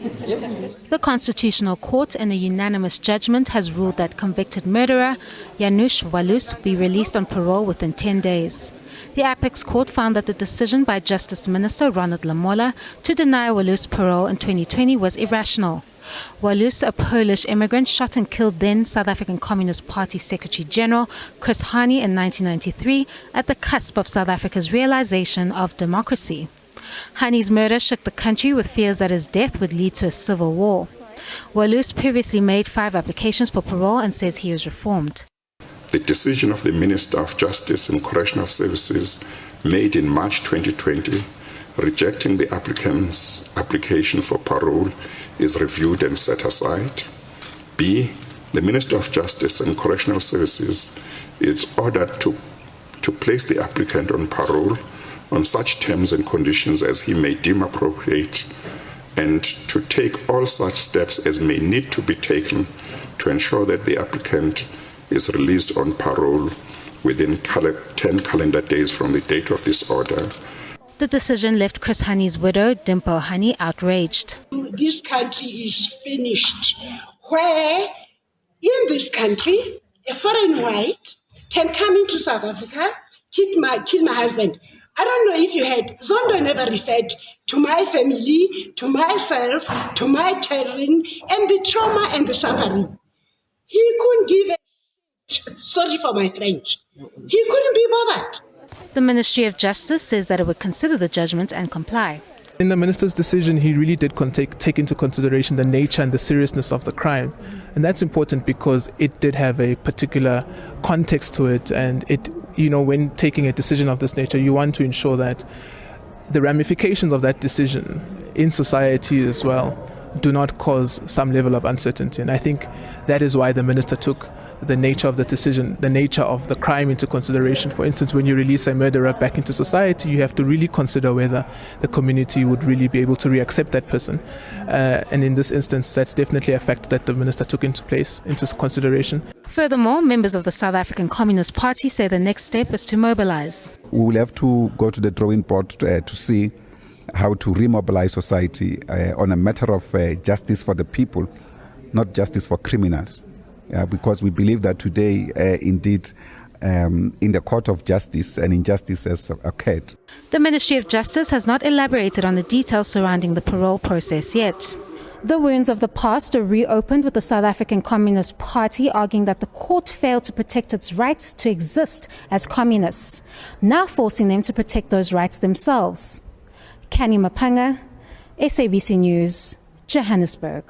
The Constitutional Court, in a unanimous judgment, has ruled that convicted murderer Janusz Walus be released on parole within 10 days. The Apex Court found that the decision by Justice Minister Ronald Lamola to deny Walus parole in 2020 was irrational. Walus, a Polish immigrant, shot and killed then South African Communist Party Secretary General Chris Hani in 1993 at the cusp of South Africa's realization of democracy. Hani's murder shook the country with fears that his death would lead to a civil war. Walus previously made 5 applications for parole and says he was reformed. The decision of the Minister of Justice and Correctional Services made in March 2020 rejecting the applicant's application for parole is reviewed and set aside. B. The Minister of Justice and Correctional Services is ordered to place the applicant on parole on such terms and conditions as he may deem appropriate, and to take all such steps as may need to be taken to ensure that the applicant is released on parole within 10 calendar days from the date of this order. The decision left Chris Hani's widow, Dimpo Hani, outraged. This country is finished, where in this country a foreign white can come into South Africa, kill my husband. I don't know if you had, Zondo never referred to my family, to myself, to my children, and the trauma and the suffering. He couldn't give a shit. Sorry for my French. He couldn't be bothered. The Ministry of Justice says that it would consider the judgment and comply. In the minister's decision, he really did take into consideration the nature and the seriousness of the crime. And that's important because it did have a particular context to it. And it, when taking a decision of this nature, you want to ensure that the ramifications of that decision in society as well do not cause some level of uncertainty. And I think that is why the minister took the nature of the decision, the nature of the crime into consideration. For instance, when you release a murderer back into society, you have to really consider whether the community would really be able to reaccept that person. And in this instance, that's definitely a fact that the minister took into consideration. Furthermore, members of the South African Communist Party say the next step is to mobilize. We will have to go to the drawing board to see how to remobilize society on a matter of justice for the people, not justice for criminals. Because we believe that today, indeed, in the court of justice, an injustice has occurred. The Ministry of Justice has not elaborated on the details surrounding the parole process yet. The wounds of the past are reopened, with the South African Communist Party arguing that the court failed to protect its rights to exist as communists, now forcing them to protect those rights themselves. Kani Mapanga, SABC News, Johannesburg.